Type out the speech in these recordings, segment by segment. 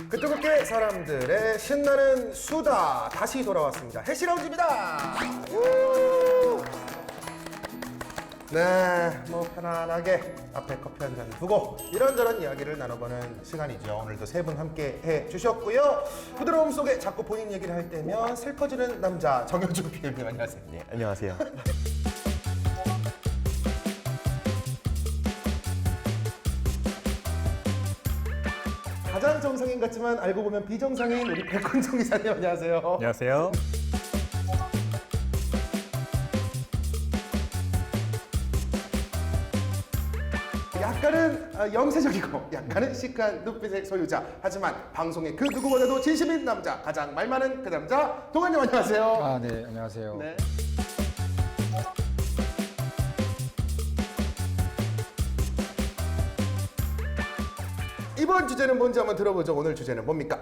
그쪽에 사람들의 신나는 수다 다시 돌아왔습니다. 해시라운지입니다. 네, 뭐 편안하게 앞에 커피 한 잔 두고 이런저런 이야기를 나눠보는 시간이죠. 오늘도 세 분 함께 해주셨고요. 부드러움 속에 자꾸 본인 얘기를 할 때면 슬퍼지는 남자 정영준 PD님 안녕하세요. 네, 안녕하세요. 가장 정상인 같지만 알고 보면 비정상인 우리 백훈정 기사님 안녕하세요. 안녕하세요. 약간은 영세적이고 약간은 시크한 눈빛의 소유자, 하지만 방송의 그 누구보다도 진심인 남자, 가장 말 많은 그 남자 동환님 안녕하세요. 아, 네, 안녕하세요. 네. 이번 주제는 뭔지 한번 들어보죠. 오늘 주제는 뭡니까?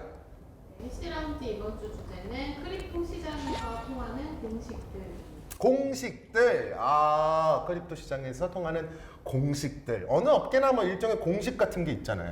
해시라운지 이번 주 주제는 크립토 시장에서 통하는 공식들. 공식들. 크립토 시장에서 통하는 공식들. 어느 업계나 뭐 일종의 공식 같은 게 있잖아요.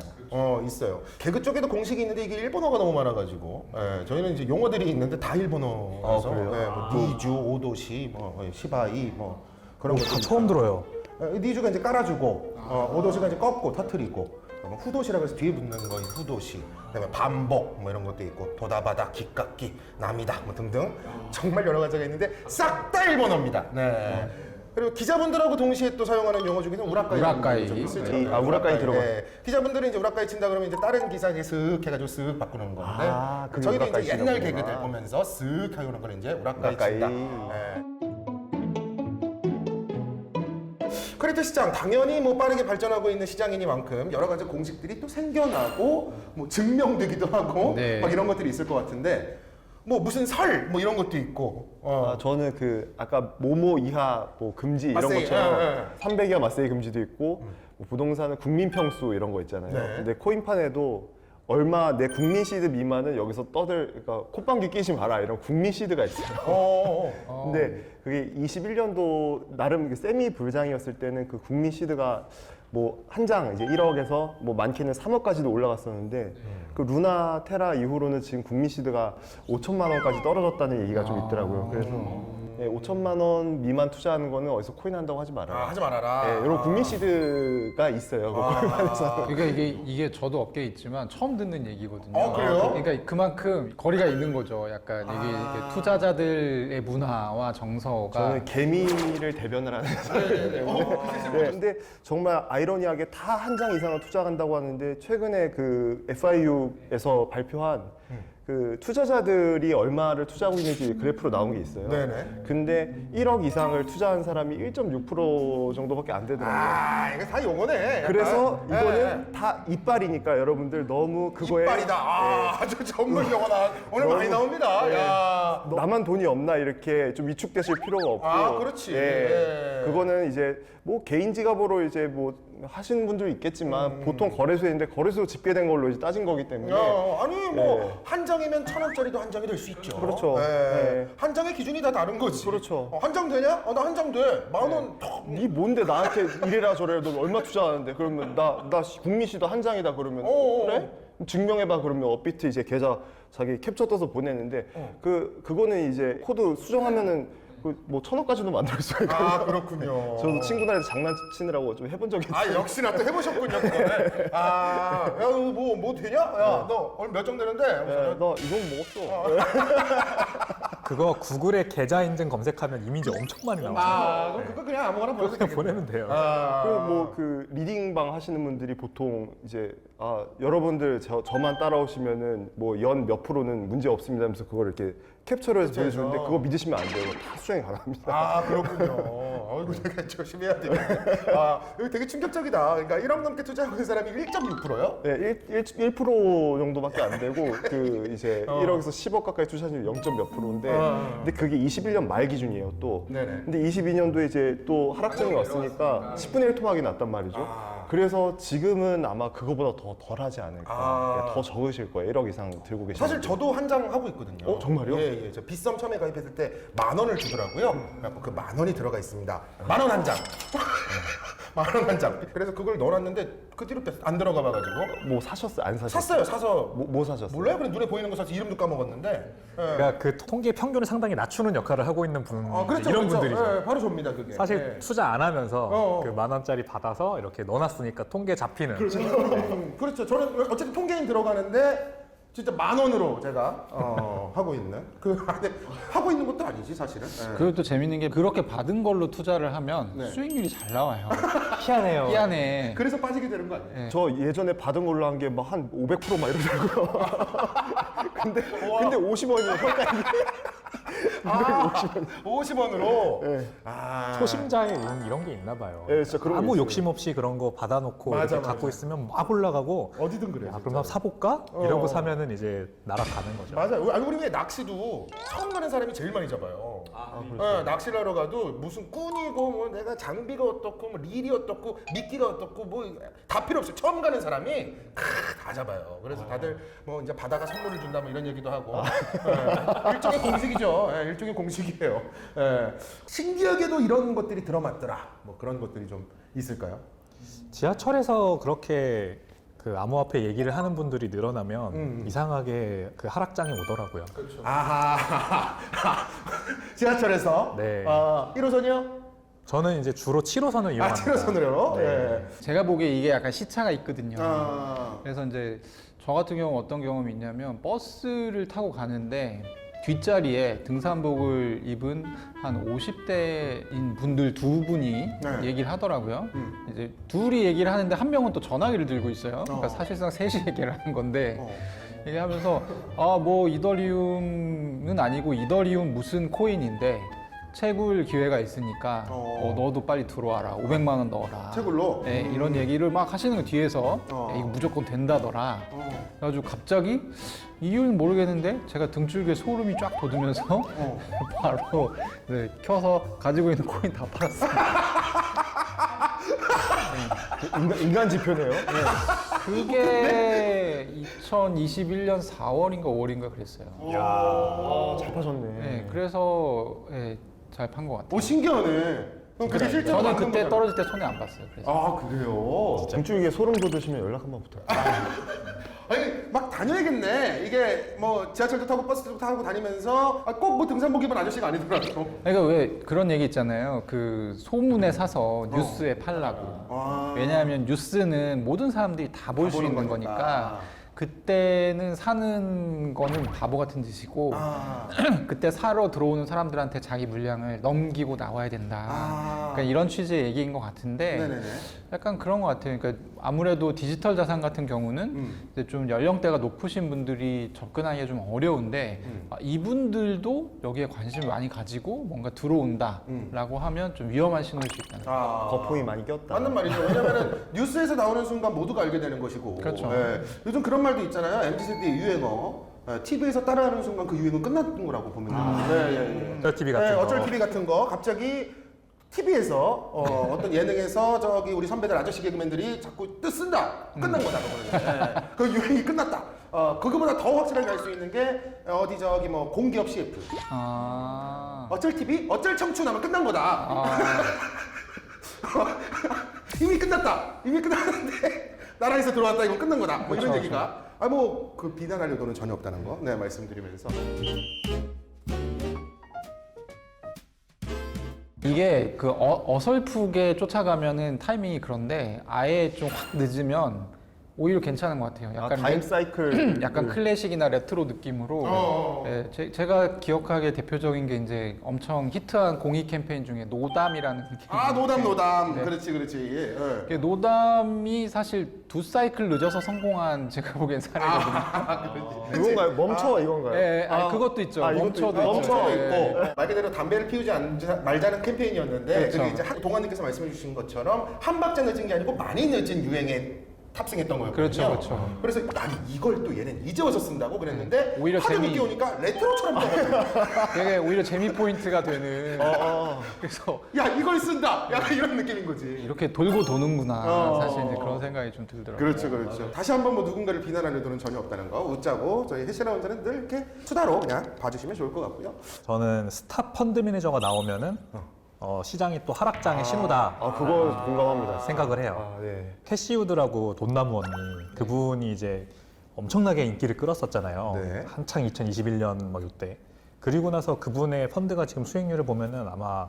있어요. 개그 쪽에도 공식이 있는데 이게 일본어가 너무 많아가지고, 저희는 이제 용어들이 있는데 다 일본어라서, 그래요? 뭐 니주, 오도시, 뭐 시바이, 뭐 그런 거 다 처음 들어요. 니주가 이제 깔아주고, 오도시가 이제 꺾고 터트리고. 후도시라고 해서 뒤에 붙는 거 후도시, 그다음에 반복 뭐 이런 것도 있고 도다바다, 기깎기, 남이다 뭐 등등 정말 여러 가지가 있는데 싹 다 일본어입니다. 네. 그리고 기자분들하고 동시에 또 사용하는 용어 중에서 우라카이 좀 있을 네. 정도로. 우라카이 들어가. 기자분들은 이제 우라카이 친다 그러면 이제 다른 기사에 쓱 해가지고 쓱 바꾸는 건데 그게 저희는 우라카이 이제 옛날 치는 개그들 거구나. 보면서 쓱 하는 거는 이제 우라카이 우라카이. 친다. 네. 크립토 시장 당연히 뭐 빠르게 발전하고 있는 시장이니만큼 여러 가지 공식들이 또 생겨나고 뭐 증명되기도 하고 네. 막 이런 것들이 있을 것 같은데 뭐 무슨 설 뭐 이런 것도 있고 저는 그 아까 모모 이하 뭐 금지 이런 맞세이, 것처럼 300이하 맞세이 금지도 있고 뭐 부동산은 국민평수 이런 거 있잖아요. 네. 근데 코인판에도 얼마 내 국민 시드 미만은 여기서 그러니까 콧방귀 끼지 마라 이런 국민 시드가 있어요. 근데 그게 21년도 나름 세미 불장이었을 때는 그 국민 시드가 뭐 한 장 이제 1억에서 뭐 많게는 3억까지도 올라갔었는데 그 루나 테라 이후로는 지금 국민 시드가 5천만 원까지 떨어졌다는 얘기가 좀 있더라고요. 그래서 5천만 원 미만 투자하는 거는 어디서 코인 한다고 하지 말아요. 하지 말아라. 이런 국민 시드가 있어요. 그 코인판에서. 그러니까 이게 저도 업계에 있지만 처음 듣는 얘기거든요. 그래요? 그러니까 그만큼 거리가 있는 거죠. 약간 이게 투자자들의 문화와 정서가 저는 개미를 대변을 하는 사람이기 때문에. 네, 근데 정말 아이러니하게 다 한 장 이상을 투자한다고 하는데 최근에 그 FIU에서 발표한 그 투자자들이 얼마를 투자하고 있는지 그래프로 나온 게 있어요. 네네. 근데 1억 이상을 투자한 사람이 1.6% 정도밖에 안 되더라고요. 이게 다 용어네. 약간. 그래서 네. 이거는 다 이빨이니까 여러분들 너무 그거에 이빨이다. 아주 전문 용어나 오늘 많이 나옵니다. 야. 나만 돈이 없나 이렇게 좀 위축되실 필요가 없고. 그렇지. 예. 예. 그거는 이제 뭐 개인 지갑으로 이제 뭐 하시는 분도 있겠지만 보통 거래소인데 거래소 집계된 걸로 이제 따진 거기 때문에. 아니 뭐 한 장이면 1,000원짜리도 한 장이 될 수 있죠. 그렇죠. 네. 한 장의 기준이 다 다른 거지. 그렇죠. 한 장 되냐? 나 한 장 돼. 10,000원. 네 뭔데 나한테 이래라 저래라 너 얼마 투자하는데 그러면 나 국민시도 한 장이다 그러면 그래? 증명해봐 그러면 업비트 이제 계좌 자기 캡처 떠서 보내는데 그거는 이제 코드 수정하면은 뭐 1,000원까지도 만들 수가 있거든요. 그렇군요. 저도 친구들한테 장난치느라고 좀 해본 적이 있어요. 역시나 또 해보셨군요, 그거를. 야, 너 뭐 되냐? 야, 너 오늘 몇 장 되는데? 나 이건 먹었어. 그거 구글에 계좌 인증 검색하면 이미지 엄청 많이 나와요. 그럼 그거 그냥 아무거나 보내도 그냥 되겠네. 보내면 돼요. 그리고 뭐 그 리딩방 하시는 분들이 보통 이제 여러분들 저만 따라오시면은 뭐 연 몇 프로는 문제 없습니다 하면서 그걸 이렇게 캡처를 해서 보여주는데 그거 믿으시면 안 돼요. 다 수정이 가능합니다. 그렇군요. 내가 조심해야 되네. 이거 되게 충격적이다. 그러니까 1억 넘게 투자하고 있는 사람이 1.6%요? 네, 1% 정도밖에 안 되고 그 이제 1억에서 10억 가까이 투자하시면 0. 몇 프로인데 근데 그게 21년 말 기준이에요 또. 네네. 근데 22년도에 이제 또 하락장이 왔으니까 10분의 1 토막이 났단 말이죠. 그래서 지금은 아마 그거보다 더 덜하지 않을까. 더 적으실 거예요. 1억 이상 들고 계시는 사실 저도 한 장 하고 있거든요. 정말요? 예. 저 빗썸 처음에 가입했을 때 10,000원을 주더라고요. 그래서 그 10,000원이 들어가 있습니다. 10,000원 한 장. 10,000원 한 장. 그래서 그걸 넣어놨는데 그 뒤로 안 들어가 봐가지고 뭐 사셨어요? 안 사셨어요? 샀어요. 사서 뭐 사셨어요? 몰라요. 그냥 눈에 보이는 거 사서 이름도 까먹었는데. 예. 그러니까 그 통계 평균을 상당히 낮추는 역할을 하고 있는 분 그렇죠, 이런 그렇죠. 분들이죠. 예, 바로 접니다 그게. 사실 예. 투자 안 하면서 어. 그 10,000원짜리 받아서 이렇게 넣어놨으니까 통계 잡히는. 그렇죠. 저는 어쨌든 통계인 들어가는데 진짜 10,000원으로 제가 하고 있는 그 안에 하고 있는 것도 아니지 사실은. 예. 그리고 또 재밌는 게 그렇게 받은 걸로 투자를 하면 네. 수익률이 잘 나와요. 희한해요. 희한해. 그래서 빠지게 되는 거 아니에요? 네. 저 예전에 받은 걸로 한 게 막 한 500%막 이러더라고요. 근데 50원이에요. 평가이. 50원으로. 네. 아. 초심자의 운 이런 게 있나 봐요. 네, 진짜 그런 게 아무 있어요. 욕심 없이 그런 거 받아놓고 맞아, 이렇게 갖고 맞아. 있으면 막 올라가고 어디든 그래요. 야, 진짜. 그럼 한번 사볼까? 이러고 사면은 이제 날아가는 거죠. 맞아요. 아니, 우리 왜 낚시도 처음 가는 사람이 제일 많이 잡아요. 예, 낚시를 하러 가도 무슨 꾼이고 뭐 내가 장비가 어떻고 뭐 릴이 어떻고 미끼가 어떻고 뭐 다 필요 없어요. 처음 가는 사람이 다 잡아요. 그래서 다들 뭐 이제 바다가 선물을 준다 뭐 이런 얘기도 하고 예, 일종의 공식이죠. 예, 일종의 공식이에요. 예. 신기하게도 이런 것들이 들어맞더라. 뭐 그런 것들이 좀 있을까요? 지하철에서 그렇게 그 암호화폐 얘기를 하는 분들이 늘어나면 이상하게 그 하락장에 오더라고요. 아하. 지하철에서 네. 1호선이요? 저는 이제 주로 7호선을 이용합니다. 7호선으로? 네. 예. 제가 보기에 이게 약간 시차가 있거든요. 아. 그래서 이제 저 같은 경우 어떤 경험이 있냐면 버스를 타고 가는데 뒷자리에 등산복을 입은 한 50대인 분들 두 분이 네. 얘기를 하더라고요. 이제 둘이 얘기를 하는데 한 명은 또 전화기를 들고 있어요. 그러니까 어. 사실상 셋이 얘기를 하는 건데 어. 얘기하면서 뭐 이더리움은 아니고 이더리움 무슨 코인인데 채굴 기회가 있으니까 너도 빨리 들어와라. 500만 원 넣어라. 채굴로? 네, 이런 얘기를 막 하시는 거 뒤에서 어. 이거 무조건 된다더라. 그래가지고 갑자기 이유는 모르겠는데 제가 등줄기에 소름이 쫙 돋으면서 바로 네, 켜서 가지고 있는 코인 다 팔았어요. 인간 지표네요. 그게 2021년 4월인가 5월인가 그랬어요. 잘 파셨네. 네, 그래서 잘 판 것 같아요. 오 신기하네. 그럼 그게 실제로 저는 맞는 그때 거잖아요. 떨어질 때 손해 안 봤어요. 그래서. 아 그래요? 등줄기에 소름 돋으시면 연락 한번 부탁드려요. 아니 막 다녀야겠네. 이게 뭐 지하철도 타고 버스도 타고 다니면서 꼭 뭐 등산복 입은 아저씨가 아니더라도. 그러니까 왜 그런 얘기 있잖아요. 그 소문에 사서 뉴스에 팔라고. 아. 왜냐하면 뉴스는 모든 사람들이 다 볼 수 보는 있는 거니까. 거니까 그때는 사는 거는 바보 같은 짓이고 아. 그때 사러 들어오는 사람들한테 자기 물량을 넘기고 나와야 된다. 아. 그러니까 이런 취지의 얘기인 것 같은데 네네네. 약간 그런 것 같아요. 그러니까 아무래도 디지털 자산 같은 경우는 이제 좀 연령대가 높으신 분들이 접근하기가 좀 어려운데 이분들도 여기에 관심을 많이 가지고 뭔가 들어온다라고 하면 좀 위험한 신호일 수 있다는 거예요. 아. 거품이 많이 꼈다. 맞는 말이죠. 왜냐면은 뉴스에서 나오는 순간 모두가 알게 되는 것이고. 그렇죠. 예. 요즘 그런 말도 있잖아요. MZ세대의 유행어. TV에서 따라하는 순간 그 유행은 끝났던 거라고 보면 됩니다. 어쩔 TV 같은 거. 어쩔 TV 같은 거 갑자기 TV에서 어떤 예능에서 저기 우리 선배들 아저씨 개그맨들이 자꾸 뜻 쓴다. 끝난 거다 그거는. 그 유행이 끝났다. 그거보다 더 확실하게 알 수 있는 게 어디 저기 뭐 공기업 CF. 어쩔 TV, 어쩔 청춘 하면 끝난 거다. 이미 끝났다. 이미 끝났는데 나라에서 들어왔다. 이건 끝난 거다. 뭐 이런 그렇죠, 얘기가 그 비난하려고는 전혀 없다는 거 네 말씀드리면서. 이게 그 어설프게 쫓아가면은 타이밍이 그런데 아예 좀 확 늦으면 오히려 괜찮은 것 같아요. 약간 타임 사이클. 약간 클래식이나 레트로 느낌으로 제가 기억하기에 대표적인 게 이제 엄청 히트한 공익 캠페인 중에 노담이라는 캠페인. 노담. 네. 그렇지. 예. 노담이 사실 2사이클 늦어서 성공한 제가 보기엔 사례거든요. 이건가요? 멈춰 이건가요? 예, 아니, 그것도 있죠. 이것도 멈춰도 있고. 있죠. 멈춰도 예. 있고 말 그대로 담배를 피우지 말자는 캠페인이었는데 그렇죠. 그게 이제 동안님께서 말씀해 주신 것처럼 한 박자 늦은 게 아니고 많이 늦은 유행에 탑승했던 거였거든요. 그렇죠, 그렇죠. 그래서 아니 이걸 또 얘는 이제 와서 쓴다고 그랬는데 오히려 하도 재미- 늦게 오니까 레트로처럼 떠가지고 되게 오히려 재미 포인트가 되는. 그래서 야 이걸 쓴다. 약간 이런 느낌인 거지. 이렇게 돌고 도는구나. 어. 사실 이제 그런 생각이 좀 들더라고요. 그렇죠. 다시 한번 뭐 누군가를 비난하려고는 전혀 없다는 거 웃자고 저희 해시라운드는 늘 이렇게 수다로 그냥 봐주시면 좋을 것 같고요. 저는 스타 펀드 매니저가 나오면은 시장이 또 하락장의 신호다 그거 공감합니다. 생각을 해요. 네. 캐시 우드라고 돈나무 언니 그분이 이제 엄청나게 인기를 끌었었잖아요. 네. 한창 2021년 뭐 이때. 그리고 나서 그분의 펀드가 지금 수익률을 보면은 아마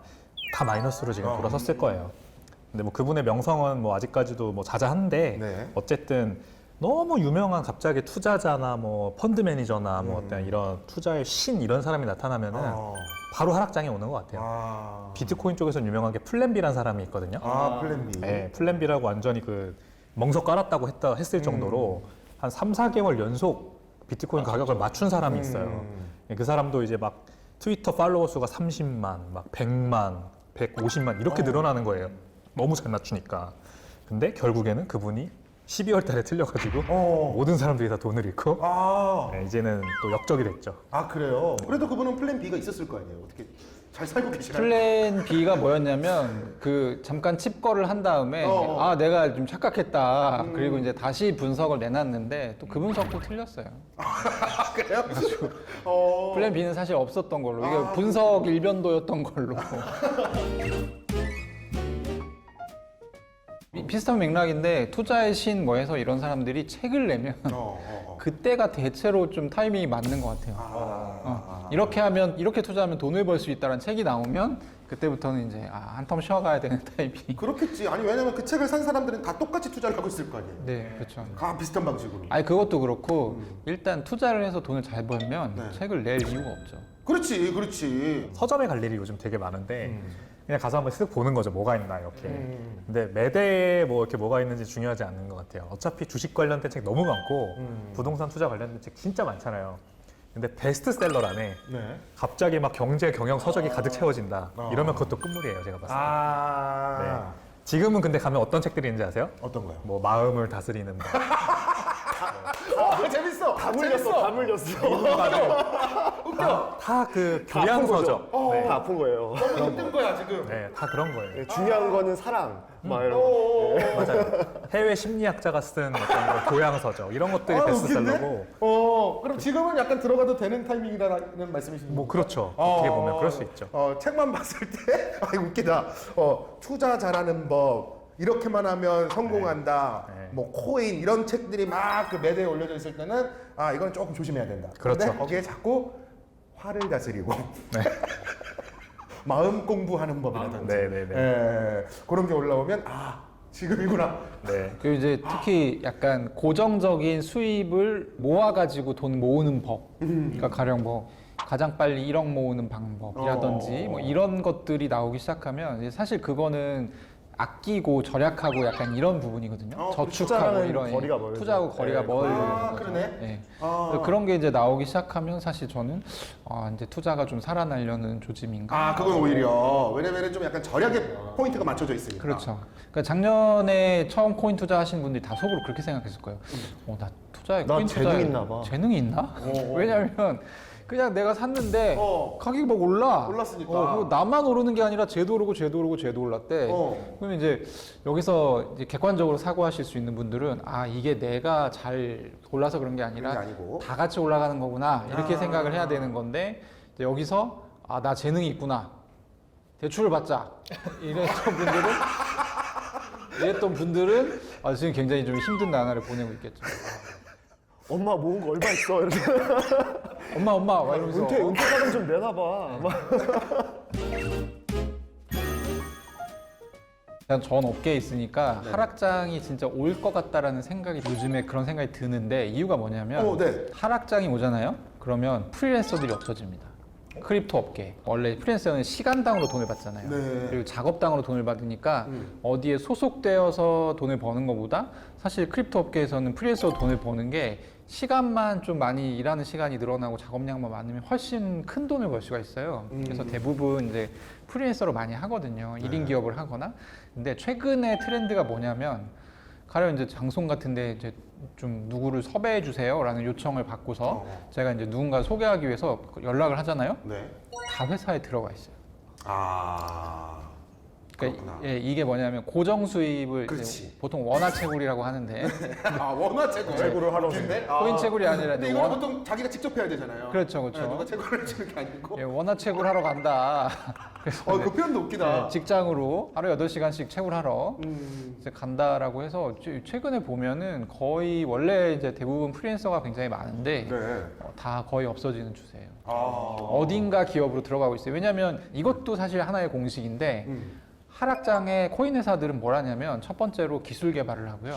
다 마이너스로 지금 돌아섰을 거예요. 근데 뭐 그분의 명성은 뭐 아직까지도 뭐 자자한데 네. 어쨌든 너무 유명한 갑자기 투자자나 뭐 펀드 매니저나 뭐 어떤 이런 투자의 신 이런 사람이 나타나면은 바로 하락장에 오는 것 같아요. 비트코인 쪽에서는 유명하게 플랜비라는 사람이 있거든요. 플랜 B. 네, 플랜비라고 완전히 그 멍석 깔았다고 했을 정도로 한 3, 4개월 연속 비트코인 가격을 맞춘 사람이 있어요. 그 사람도 이제 막 트위터 팔로워 수가 30만, 막 100만, 150만 이렇게 늘어나는 거예요. 너무 잘 맞추니까. 근데 결국에는 그분이 12월 달에 틀려가지고 모든 사람들이 다 돈을 잃고 네, 이제는 또 역적이 됐죠. 그래요? 그래도 그분은 플랜 B가 있었을 거 아니에요. 어떻게 잘 살고 계시나요? 플랜 B가 뭐였냐면 그 잠깐 칩거를 한 다음에 아 내가 좀 착각했다. 그리고 이제 다시 분석을 내놨는데 또 그 분석도 틀렸어요. 그래요? 플랜 B는 사실 없었던 걸로 이게 분석 일변도였던 걸로. 비슷한 맥락인데 투자의 신 뭐 해서 이런 사람들이 책을 내면 그때가 대체로 좀 타이밍이 맞는 것 같아요. 이렇게 하면 이렇게 투자하면 돈을 벌 수 있다는 책이 나오면 그때부터는 이제 한텀 쉬어가야 되는 타이밍. 그렇겠지. 아니 왜냐면 그 책을 산 사람들은 다 똑같이 투자를 하고 있을 거 아니에요. 네, 그렇죠. 다 비슷한 방식으로. 아니 그것도 그렇고 일단 투자를 해서 돈을 잘 벌면 네. 책을 낼 이유가 없죠. 그렇지. 서점에 갈 일이 요즘 되게 많은데 그냥 가서 한번 쓱 보는 거죠. 뭐가 있나 이렇게. 근데 매대에 뭐 이렇게 뭐가 있는지 중요하지 않는 것 같아요. 어차피 주식 관련된 책 너무 많고 부동산 투자 관련된 책 진짜 많잖아요. 근데 베스트셀러란에 네. 갑자기 막 경제 경영 서적이 가득 채워진다. 이러면 그것도 끝물이에요. 제가 봤을 때. 네. 지금은 근데 가면 어떤 책들이 있는지 아세요? 어떤 거요? 뭐 마음을 다스리는 법. 재밌어. 다 물렸어. 다 그 교양 서적. 네. 다 아픈 거예요. 너무 힘든 거야 지금. 네, 다 그런 거예요. 네, 중요한 거는 사랑. 막 이런 거. 맞아요. 해외 심리학자가 쓴 어떤 뭐 교양 서적 이런 것들이 웃긴데? 베스트셀러고. 그럼 지금은 약간 들어가도 되는 타이밍이라는 말씀이신가요? 뭐 그렇죠. 어떻게 보면 그럴 수 있죠. 책만 봤을 때 웃기다. 투자 잘하는 법 이렇게만 하면 성공한다. 네. 뭐 코인 이런 책들이 막 그 매대에 올려져 있을 때는 이건 조금 조심해야 된다. 그렇죠. 근데 거기에 자꾸 화를 다스리고 마음 공부하는 법이라든지 네네네. 그런 게 올라오면 지금이구나. 네. 그리고 이제 특히 약간 고정적인 수입을 모아가지고 돈 모으는 법. 그러니까 가령 뭐 가장 빨리 1억 모으는 방법이라든지 뭐 이런 것들이 나오기 시작하면 이제 사실 그거는 아끼고 절약하고 약간 이런 부분이거든요. 저축하고 투자랑은 이런 거리가 멀죠. 투자하고 거리가 네, 멀은 아, 거죠. 그러네. 네. 그래서 그런 게 이제 나오기 시작하면 사실 저는 이제 투자가 좀 살아나려는 조짐인가. 그건 오히려 왜냐면은 좀 약간 절약의 포인트가 맞춰져 있으니까. 그렇죠. 그러니까 작년에 처음 코인 투자하신 분들이 다 속으로 그렇게 생각했을 거예요. 나 투자에 나 코인 재능 투자에 있나 봐. 재능이 있나? 왜냐면 그냥 내가 샀는데 가격이 막 올라. 올랐으니까. 그리고 나만 오르는 게 아니라 쟤도 오르고 쟤도 오르고 쟤도 올랐대. 그러면 이제 여기서 이제 객관적으로 사고하실 수 있는 분들은 이게 내가 잘 골라서 그런 게 아니라 그런 게 아니고. 다 같이 올라가는 거구나 이렇게 생각을 해야 되는 건데 이제 여기서 나 재능이 있구나. 대출을 받자. 이랬던 분들은 지금 굉장히 좀 힘든 나날을 보내고 있겠죠. 엄마 모은 거 얼마 있어? 이렇게. 엄마 막 이러면서 은퇴자금 좀 내놔봐. 막. 전 업계에 있으니까 하락장이 진짜 올 것 같다라는 생각이 요즘에 그런 생각이 드는데 이유가 뭐냐면 하락장이 오잖아요. 그러면 프리랜서들이 없어집니다. 크립토 업계 원래 프리랜서는 시간당으로 돈을 받잖아요. 그리고 작업당으로 돈을 받으니까 어디에 소속되어서 돈을 버는 것보다 사실 크립토 업계에서는 프리랜서로 돈을 버는 게 시간만 좀 많이 일하는 시간이 늘어나고 작업량만 많으면 훨씬 큰 돈을 벌 수가 있어요. 그래서 대부분 이제 프리랜서로 많이 하거든요. 1인 기업을 하거나. 근데 최근에 트렌드가 뭐냐면 가령 이제 장송 같은데 이제 좀 누구를 섭외해 주세요라는 요청을 받고서 제가 이제 누군가 소개하기 위해서 연락을 하잖아요. 다 회사에 들어가 있어요. 그러니까 그렇구나. 예, 이게 뭐냐면 고정 수입을 이제 그렇지. 보통 원화 채굴이라고 하는데 아 원화 채굴. 채굴을 하러 웃긴데? 코인 채굴이 아니라 근데 이제 이거 원- 보통 자기가 직접 해야 되잖아요. 그렇죠, 네, 그렇죠. 누가 채굴을 해주는 게 아니고. 예, 원화 채굴하러 간다. 그래서 그 표현도 웃기다. 예, 직장으로 하루 8시간씩 채굴하러 이제 간다라고 해서 최근에 보면은 거의 원래 이제 대부분 프리랜서가 굉장히 많은데 네. 다 거의 없어지는 추세예요. 아. 어딘가 기업으로 들어가고 있어요. 왜냐하면 이것도 사실 하나의 공식인데 하락장의 코인 회사들은 뭘 하냐면 첫 번째로 기술 개발을 하고요.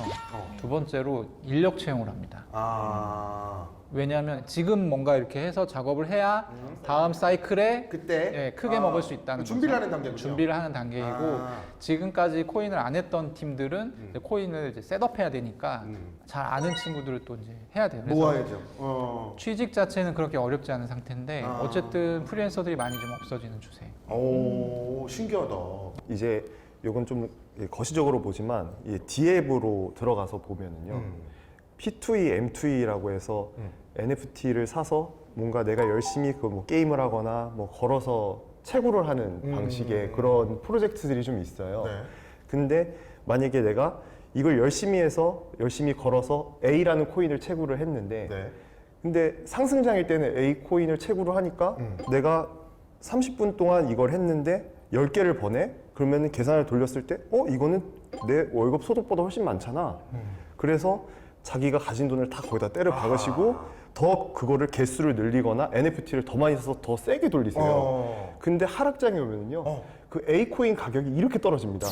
두 번째로 인력 채용을 합니다. 아. 왜냐하면 지금 뭔가 이렇게 해서 작업을 해야 다음 사이클에 그때 예, 크게 먹을 수 있다는 준비를 거죠. 하는 단계군요. 준비를 하는 단계이고 아. 지금까지 코인을 안 했던 팀들은 이제 코인을 이제 셋업해야 되니까 잘 아는 친구들을 또 이제 해야 돼요. 그래서 모아야죠. 취직 자체는 그렇게 어렵지 않은 상태인데 아. 어쨌든 프리랜서들이 많이 좀 없어지는 추세. 오 신기하다. 이제 이건 좀 거시적으로 보지만 이 D앱으로 들어가서 보면은요. P2E, M2E라고 해서 NFT를 사서 뭔가 내가 열심히 그 뭐 게임을 하거나 뭐 걸어서 채굴을 하는 방식의 그런 프로젝트들이 좀 있어요. 네. 근데 만약에 내가 이걸 열심히 해서 열심히 걸어서 A라는 코인을 채굴을 했는데 네. 근데 상승장일 때는 A 코인을 채굴을 하니까 내가 30분 동안 이걸 했는데 10개를 버네? 그러면 계산을 돌렸을 때 이거는 내 월급 소득보다 훨씬 많잖아. 그래서 자기가 가진 돈을 다 거기다 때려 박으시고 더 그거를 개수를 늘리거나 NFT를 더 많이 써서 더 세게 돌리세요. 근데 하락장에 오면요. 그 A 코인 가격이 이렇게 떨어집니다.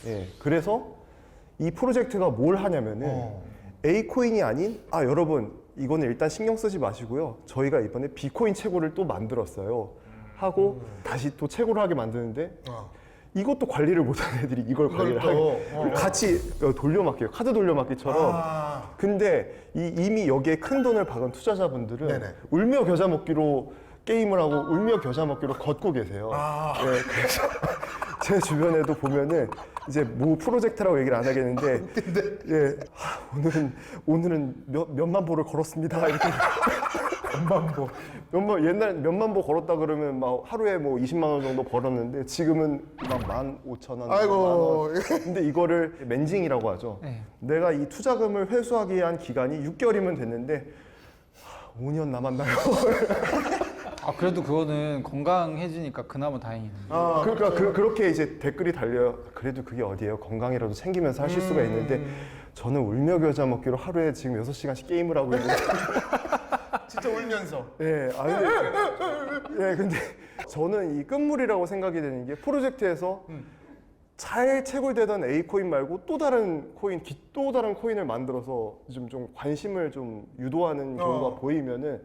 예, 그래서 이 프로젝트가 뭘 하냐면은 A 코인이 아닌 여러분 이거는 일단 신경 쓰지 마시고요. 저희가 이번에 B 코인 채굴을 또 만들었어요. 하고 다시 또 채굴을 하게 만드는데 이것도 관리를 못하는 애들이 이걸 관리를 하게 같이 돌려막기요. 카드 돌려막기처럼. 근데 이미 여기에 큰 돈을 박은 투자자분들은 네네. 울며 겨자 먹기로 게임을 하고 울며 겨자 먹기로 걷고 계세요. 네, 그래서 제 주변에도 보면은 이제 뭐 프로젝트라고 얘기를 안 하겠는데, 예, 오늘은 몇만 보를 걸었습니다. 이렇게 옛날 몇만 보 걸었다 그러면 막 하루에 뭐 20만 원 정도 벌었는데 지금은 막 15,000원. 아이고. 근데 이거를 멘징이라고 하죠. 네. 내가 이 투자금을 회수하기 위한 기간이 6개월이면 됐는데 5년 남았나요? 그래도 그거는 건강해지니까 그나마 다행이네요. 그러니까 그렇게 이제 댓글이 달려요. 그래도 그게 어디예요? 건강이라도 챙기면서 하실 수가 있는데 저는 울며 겨자 먹기로 하루에 지금 6시간씩 게임을 하고 있는데 진짜 울면서. 예, 근데 저는 이 끝물이라고 생각이 되는 게 프로젝트에서 잘 채굴되던 A 코인 말고 또 다른 코인을 만들어서 좀 관심을 좀 유도하는 경우가 보이면은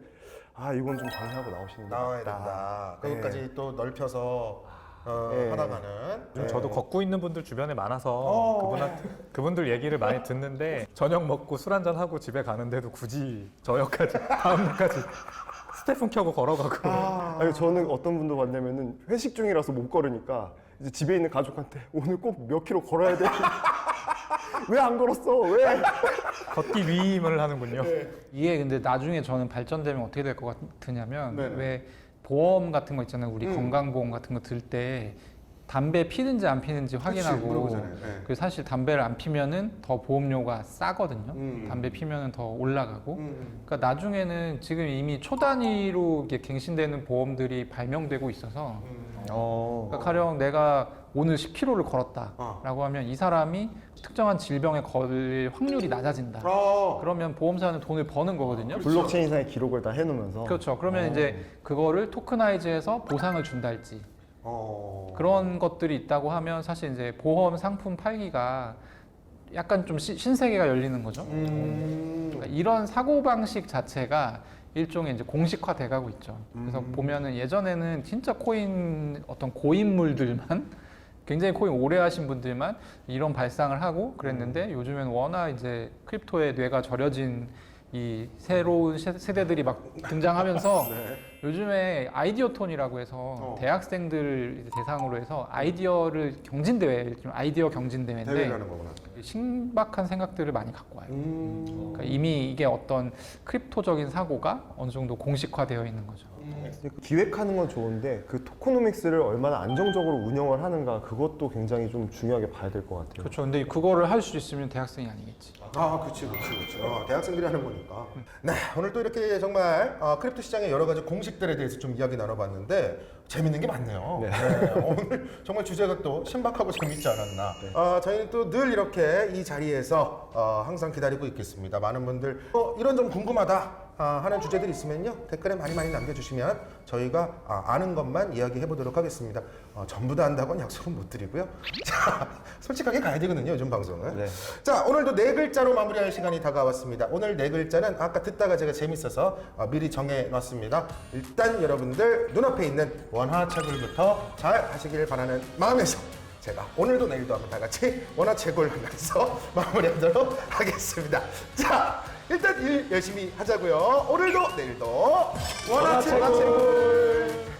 이건 좀 정리하고 나오시는 게 나와야 맞다. 된다. 그것까지 또 넓혀서 하나가는. 좀 저도 걷고 있는 분들 주변에 많아서 그분들 얘기를 많이 듣는데 저녁 먹고 술 한잔 하고 집에 가는데도 굳이 저녁까지 다음날까지 스태폰 켜고 걸어가고 아니 저는 어떤 분도 봤냐면은 회식 중이라서 못 걸으니까 이제 집에 있는 가족한테 오늘 꼭 몇 킬로 걸어야 돼. 왜 안 걸었어? 왜? 걷기 위임을 하는군요. 이게 근데 나중에 저는 발전되면 어떻게 될 것 같으냐면 네네. 왜 보험 같은 거 있잖아요. 우리 건강보험 같은 거 들 때 담배 피는지 안 피는지 확인하고 물어보잖아요. 네. 그리고 사실 담배를 안 피면은 더 보험료가 싸거든요. 담배 피면은 더 올라가고. 그러니까 나중에는 지금 이미 초 단위로 이게 갱신되는 보험들이 발명되고 있어서 그러니까 가령 내가 오늘 10km를 걸었다라고 하면 이 사람이 특정한 질병에 걸릴 확률이 낮아진다. 그러면 보험사는 돈을 버는 거거든요. 블록체인상의 기록을 다 해놓으면서 그렇죠. 그러면 이제 그거를 토크나이즈해서 보상을 준달지 그런 것들이 있다고 하면 사실 이제 보험 상품 팔기가 약간 좀 신세계가 열리는 거죠. 그러니까 이런 사고 방식 자체가 일종의 이제 공식화돼 가고 있죠. 그래서 보면은 예전에는 진짜 코인 어떤 고인물들만 굉장히 코인 오래 하신 분들만 이런 발상을 하고 그랬는데 요즘엔 워낙 이제 크립토에 뇌가 절여진 이 새로운 세대들이 막 등장하면서 요즘에 아이디어톤이라고 해서 대학생들 대상으로 해서 아이디어를 경진대회, 아이디어 경진대회인데 대회를 하는 거구나. 신박한 생각들을 많이 갖고 와요. 그러니까 이미 이게 어떤 크립토적인 사고가 어느 정도 공식화되어 있는 거죠. 근데 그 기획하는 건 좋은데 그 토코노믹스를 얼마나 안정적으로 운영을 하는가 그것도 굉장히 좀 중요하게 봐야 될 것 같아요. 그렇죠. 근데 그거를 할 수 있으면 대학생이 아니겠지. 아, 그렇지. 대학생들이 하는 거니까. 네, 오늘 또 이렇게 정말 크립토 시장의 여러 가지 공식들에 대해서 좀 이야기 나눠봤는데 재밌는 게 많네요. 네. 오늘 정말 주제가 또 신박하고 재밌지 않았나. 저희는 또 늘 이렇게 이 자리에서 항상 기다리고 있겠습니다. 많은 분들 이런 점 궁금하다 하는 주제들 있으면요 댓글에 많이 남겨주시면 저희가 아는 것만 이야기해 보도록 하겠습니다. 전부 다 안다고는 약속은 못 드리고요. 자, 솔직하게 가야 되거든요, 요즘 방송은. 네. 자, 오늘도 4글자로 마무리할 시간이 다가왔습니다. 오늘 4글자는 아까 듣다가 제가 재밌어서 미리 정해놨습니다. 일단 여러분들 눈앞에 있는 원화채굴부터 잘 하시길 바라는 마음에서 제가 오늘도 내일도 한번 다 같이 원화채굴 하면서 마무리하도록 하겠습니다. 자, 일단 일 열심히 하자고요. 오늘도 내일도 원화채굴.